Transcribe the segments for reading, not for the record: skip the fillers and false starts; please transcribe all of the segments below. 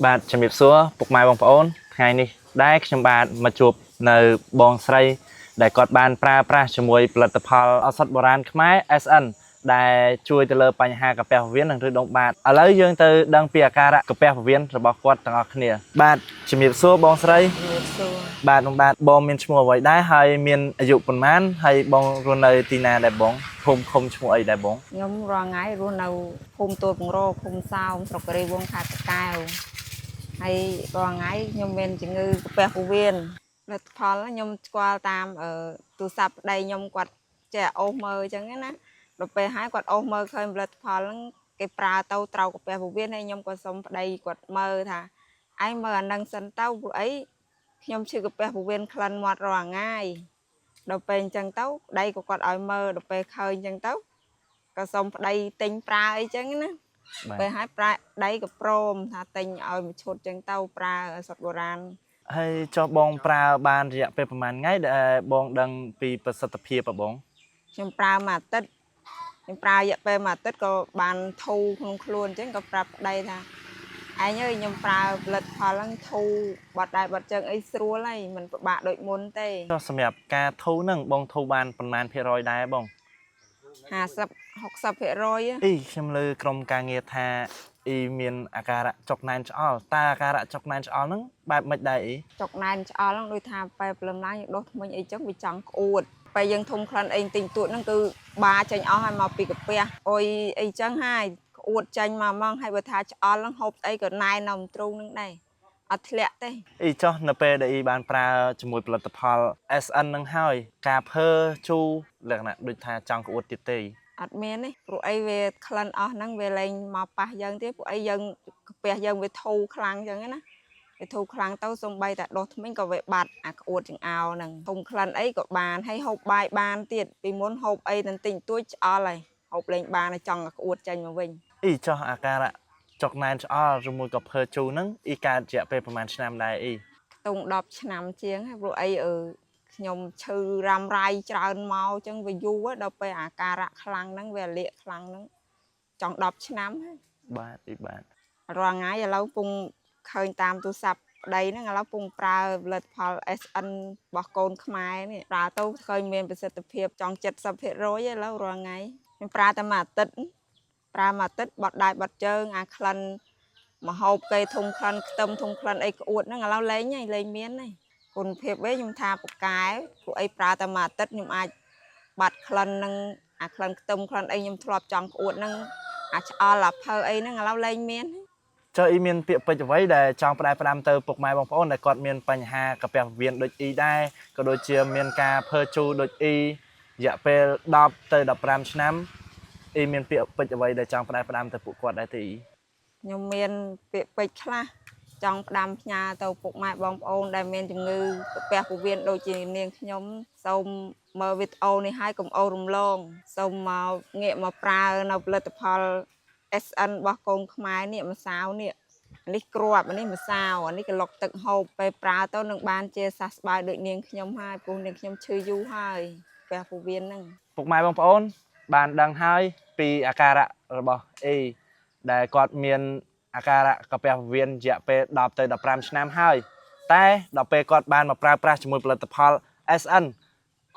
បាទជំរាបសួរពុកម៉ែបងប្អូនថ្ងៃនេះដែរខ្ញុំបាទមកជួបនៅបងស្រីដែលគាត់បានប្រើប្រាស់ជាមួយផលិតផលឱសថបុរាណខ្មែរ SN ដែលជួយទៅលើបញ្ហាកាពះពោះវៀននិងឬដុំបាតឥឡូវយើងទៅដឹងពីអាការៈកាពះពោះវៀនរបស់គាត់ទាំងអស់គ្នាបាទជំរាបសួរបងស្រីជំរាបសួរបាទបងមានឈ្មោះអ្វីដែរហើយមានអាយុប៉ុន្មានហើយបងរស់នៅទីណាដែរបងភូមិឃុំឈ្មោះអីដែរបងខ្ញុំរាល់ថ្ងៃរស់នៅភូមិទួលពងរភូមិសោមស្រុកគិរីវង្សខេត្តតាកែវហើយរាល់ថ្ងៃខ្ញុំមានជំងឺកាពះពោះវៀនផលិតផលខ្ញុំស្គាល់តាមទូរស័ព្ទប្តីខ្ញុំគាត់ចេះអូសមើលអញ្ចឹងណាដល់ពេលហើយគាត់អូសមើលឃើញផលិតផលហ្នឹងគេប្រើទៅត្រូវកាពះពោះវៀនហើយខ្ញុំក៏សុំប្តីគាត់មើលថាឯងមើលអានឹងសិនទៅព្រោះអីខ្ញុំឈឺកាពះពោះវៀនក្លិនមាត់រាល់ថ្ងៃដល់ពេលអញ្ចឹងទៅប្តីក៏គាត់ឲ្យមើលដល់ពេលឃើញអញ្ចឹងទៅក៏សុំប្តីទិញប្រើអីចឹងណាពេលឲ្យប្រើប្តីក៏ព្រមថាទិញឲ្យមួយឈុតចឹងទៅប្រើសុទ្ធបុរាណហើយចុះបងប្រើបានរយៈពេលប្រហែលថ្ងៃដែលបងដឹងពីប្រសិទ្ធភាពបងខ្ញុំប្រើមួយអាទិត្យខ្ញុំប្រើរយៈពេលមួយអាទិត្យក៏បានធូរក្នុងខ្លួនអញ្ចឹងក៏ប្រាប់ប្តីថាឯងអើយខ្ញុំប្រើផលិតផលហ្នឹងធូរបាត់ដែរបាត់ជើងអីស្រួលហើយមិនពិបាកដូចមុនទេចុះសម្រាប់ការធូរហ្នឹងបងធូរបានប្រមាណភាគរយដែរបង50-60%អីខ្ញុំលើក្រុមការងារថាអ៊ីមានអាការៈចុកណែនឆ្អល់តើអាការៈចុកណែនឆ្អល់ហ្នឹងបែបមិនដែរអ៊ីចុកណែនឆ្អល់ហ្នឹងដូចថាពេលព្រលឹមឡើងយើងដុសធ្មេញអីចឹងវាចង់ក្អួតពេលយើងធំក្លិនអីទិញទួតហ្នឹងគឺបាចេញអស់ហើយមកពីកាពះអុយអីចឹងហើយក្អួតចេញមកហ្មងហើយបើថាឆ្អល់ហ្នឹងហូបស្អីក៏ណែននៅទ្រូងហ្នឹងដែរអត់ធ្លាក់ទេអ៊ីចុះនៅពេលដែលអ៊ីបានប្រើជាមួយផលិតផល SN ហ្នឹងហើយការភើជូរលក្ខណៈដូចថាចង់ក្អួតទៀតទេអត់មានទេព្រោះអីវាក្លិនអស់ហ្នឹងវាលែងមកប៉ះយើងទៀតព្រោះអីយើងកាពះយើងវាធូរខ្លាំងចឹងណាវាធូរខ្លាំងទៅសំបីតែដុសធ្មេញក៏វាបាត់អាក្អួតចង្អោរហ្នឹងធំក្លិនអីក៏បានហើយហូបបាយបានទៀតពីមុនហូបអីតែទិញទួចឆ្អល់ហើយហូបលេងបានហើយចង់ក្អួតចេញមកវិញអ៊ីចុះអាការៈចុកណែនឆ្អល់ជាមួយក៏ភើជូរហ្នឹងអ៊ីកើតរយៈពេលប្រហែលឆ្នាំដែរអ៊ីខ្ទង់10ឆ្នាំជាងហើយព្រោះអីខ្ញុំឈឺរ៉ាំរ៉ៃច្រើនមកអញ្ចឹងវាយូរដល់ពេលអាការៈខ្លាំងហ្នឹងវាលាកខ្លាំងហ្នឹងចង់10ឆ្នាំហើយបាទអ៊ីបាទរាល់ថ្ងៃឥឡូវពងឃើញតាមទូរស័ព្ទប្តីហ្នឹងឥឡូវពងប្រើផលិតផល SN របស់កូនខ្មែរនេះប្រើទៅឃើញមានប្រសិទ្ធភាពចង់70%ឥឡូវរាល់ថ្ងៃខ្ញុំប្រើតែមួយអាទិត្យប្រើមួយអាទិត្យបត់ដៃបត់ជើងអាក្លិនមហូបគេធំក្លិនខ្ទឹមធំក្លិនអីក្អួតហ្នឹងឥឡូវលែងមានហើយគុណភាពវិញខ្ញុំថាប្រកែពួកអីប្រើតែមួយអាទិត្យខ្ញុំអាចបាត់ក្លិនហ្នឹងអាក្លិនខ្ទឹមក្លិនអីខ្ញុំធ្លាប់ចង់ក្អួតហ្នឹងអាឆ្អល់អាភើអីហ្នឹងឥឡូវលែងមានចុះអ៊ីមានពាក្យពេចន៍អ្វីដែលចង់ផ្ដែផ្ដាំទៅពុកម៉ែបងប្អូនដែលគាត់មានបញ្ហាកាពះពោះវៀនដូចអ៊ីដែរក៏ដូចជាមានការភើជូរដូចអ៊ីរយៈពេល10ទៅ15ឆ្នាំអ៊ីមានពាក្យពេចន៍អ្វីដែលចង់ផ្ដែផ្ដាំទៅពួកគាត់ដែរទេអ៊ីខ្ញុំមានពាក្យពេចន៍ខ្លះចង់ផ្ដាំផ្ញើទៅពុកម៉ែបងប្អូនដែលមានជំងឺកាពះពោះវៀនដូចជានាងខ្ញុំសូមមើលវីដេអូនេះឲ្យកុំអូសរំលងសូមមកងាកមកប្រើនៅផលិតផល SN របស់កូនខ្មែរនេះម្សៅនេះនេះគ្រាប់នេះម្សៅនេះក្លុកទឹកហូបពេលប្រើទៅនឹងបានជាសះស្បើយដូចនាងខ្ញុំហើយព្រោះនាងខ្ញុំឈឺយូរហើយកាពះពោះវៀនហ្នឹងពុកម៉ែបងប្អូនបានដឹងហើយពីអាការៈរបស់អ៊ីដែលគាត់មានអាការៈកាពះពោះវៀនរយៈពេល10ទៅ15ឆ្នាំហើយតែដល់ពេលគាត់បានមកប្រើប្រាស់ជាមួយផលិតផល SN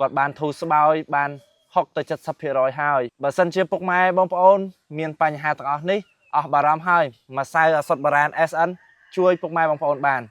គាត់បានធូរស្បើយបាន60ទៅ70%ហើយបើសិនជាពុកម៉ែបងប្អូនមានបញ្ហាទាំងអស់នេះអស់បារម្ភហើយម្សៅឱសថបុរាណ SN ជួយពុកម៉ែបងប្អូនបាន